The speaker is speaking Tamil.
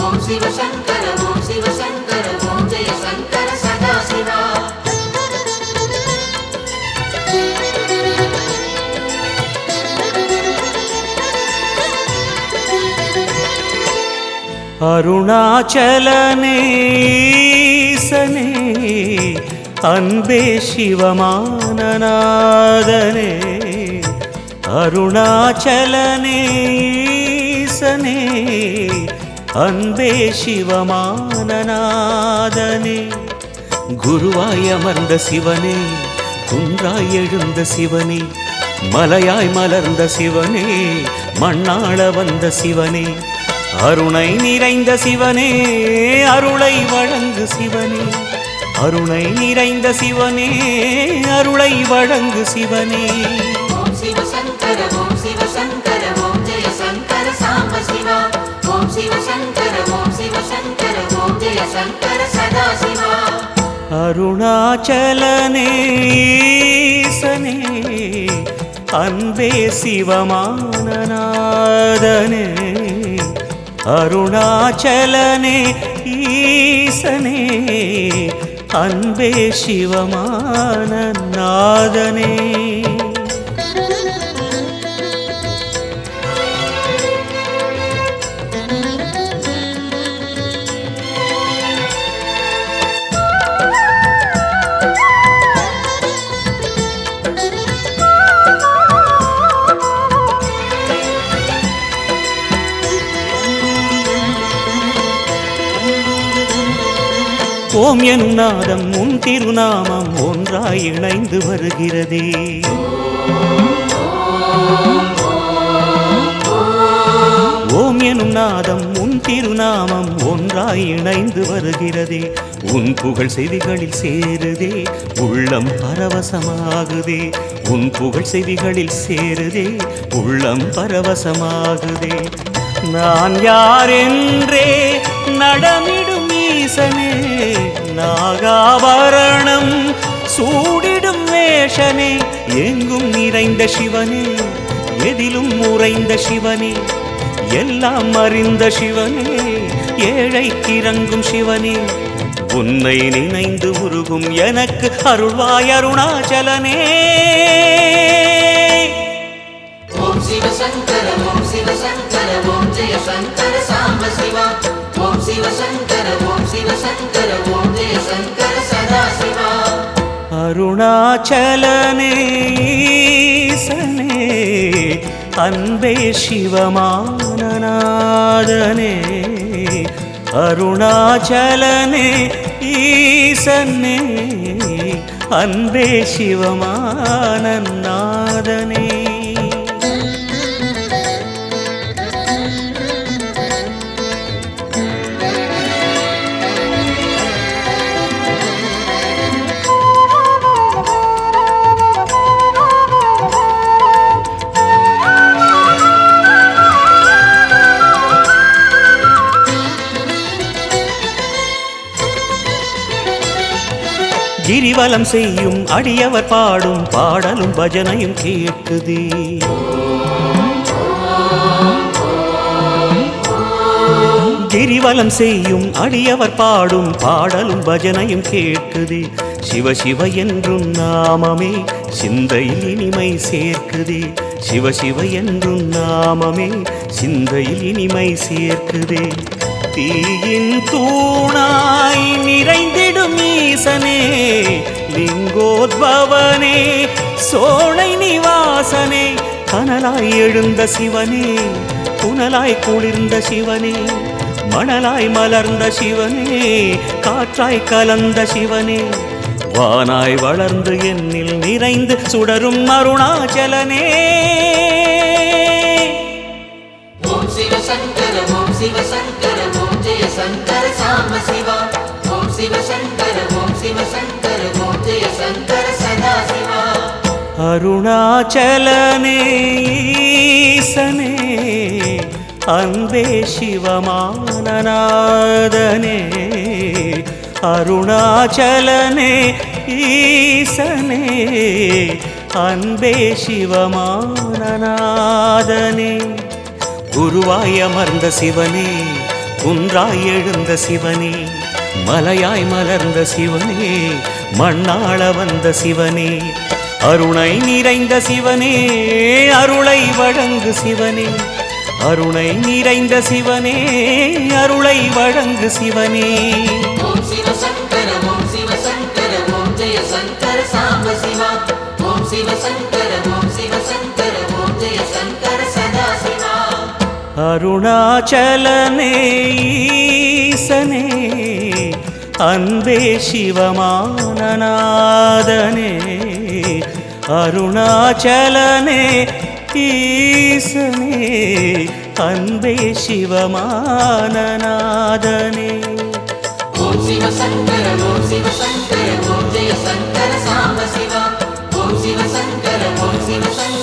ஓம் சிவசங்கர ஓம் சிவசங்கர ஓம் ஜெய சங்கர சதாசிவா. அருணாச்சலனே ஈசனே அன்பே சிவமானநாதனே. அருணாச்சலனே ஈசனே அன்பே சிவமானநாதனே. குருவாய் அமர்ந்த சிவனே, குன்றாய் எழுந்த சிவனே, மலையாய் மலர்ந்த சிவனே, மண்ணாள வந்த சிவனே, அருணை நிறைந்த சிவனே, அருளை வழங்கு சிவனே, அருணை நிறைந்த சிவனே, அருளை வழங்கு சிவனே. ஓம் சிவசங்கர ஓம் சிவசங்கர ஓம் ஜெய சங்கர சாம்ப சிவா. ஓம் சிவசங்கர ஓம் சிவசங்கர ஓம் ஜெய சங்கர சதாசிவா. அருணாச்சலனே ஈசனே அன்பே சிவமானநாதனே. அருணாச்சலனே ஈசனே அன்பே சிவமானநாதனே. ஓம் எனும் நாதம் உன் திருநாமம் ஒன்றாய் இணைந்து வருகிறதே. ஓம் எனும் நாதம் உன் திருநாமம் ஒன்றாய் இணைந்து வருகிறதே. உன் புகழ் செவிகளில் சேருதே, உள்ளம் பரவசமாகுதே. உன் புகழ் செவிகளில் சேருதே, உள்ளம் பரவசமாகுதே. நான் யாரென்றே நடமிடும் ஈசனே, நாகாபரணம் சூடிடும் வேஷனே, எங்கும் நிறைந்த சிவனே, எதிலும் உறைந்த சிவனே, எல்லாம் அறிந்த சிவனே, ஏழைக்கு இறங்கும் சிவனே, உன்னை நினைந்து உருகும் எனக்கு அருள்வாய் அருணாச்சலனே. ஓம் சிவசங்கர ஓம் சிவசங்கர ஓம் ஜெய சங்கர சாம்ப சிவா. ஓம் சிவசங்கர ஓம் சிவசங்கர ஓம் ஜெய சங்கர சதாசிவா. அருணாச்சலனே ஈசனே அன்பே சிவமானநாதனே. அருணாச்சலனே ஈசனே அன்பே சிவமானநாதனே. கிரிவலம் செய்யும் அடியவர் பாடும் பாடலும் பஜனையும் கேட்குதே. கிரிவலம் செய்யும் அடியவர் பாடும் பாடலும் பஜனையும் கேட்குதே. சிவ சிவ என்றும் நாமமே சிந்தையில் இனிமை சேர்க்குதே. சிவ சிவ என்றும் நாமமே சிந்தையில் இனிமை சேர்க்குதே. தீயின் தூணாய் நிறைந்திடும் ஈசனே, லிங்கோத்பவனே, சோலை நிவாசனே, கனலாய் எழுந்த சிவனே, புனலாய் குளிர்ந்த சிவனே, மணலாய் மலர்ந்த சிவனே, காற்றாய் கலந்த சிவனே, வானாய் வளர்ந்து என்னில் நிறைந்து சுடரும் அருணாச்சலனே. ஓம் சிவசங்கர ஓம் சிவசங்கர ஓம் ஜெய சங்கர சாம்ப சிவா. ஓம் சிவசங்கர ஓம் சிவசங்கர ஓம் ஜெய சங்கர சதாசிவா. அருணாச்சலனே ஈசனே அன்பே சிவமானநாதனே. அருணாச்சலனே ஈசனே அன்பே சிவமானநாதனே. குருவாய் அமர்ந்த சிவனே, குன்றாய் எழுந்த சிவனே, மலையாய் மலர்ந்த சிவனே, மண்ணாள வந்த சிவனே, அருணை நிறைந்த சிவனே, அருளை வழங்கு சிவனே, அருணை நிறைந்த சிவனே, அருளை வழங்கு சிவனே. ஓம் சிவ சங்கர ஓம் சிவ சங்கர ஓம் ஜெய சங்கர சாம்ப சிவா. ஓம் சிவ சங்கர ஓம் சிவ சங்கர ஓம் ஜெய சங்கர சதா சிவா. அருணாச்சலனே ஈசனே, அன்பே சிவமானநாதனே, அருணாச்சலனே ஈசனே, அன்பே சிவமானநாதனே. ஓம் சிவ சங்கர ஓம் சிவ சங்கர ஓம் ஜெய சங்கர சாம்ப சிவா. ஓம் சிவ சங்கர ஓம் சிவ சங்கர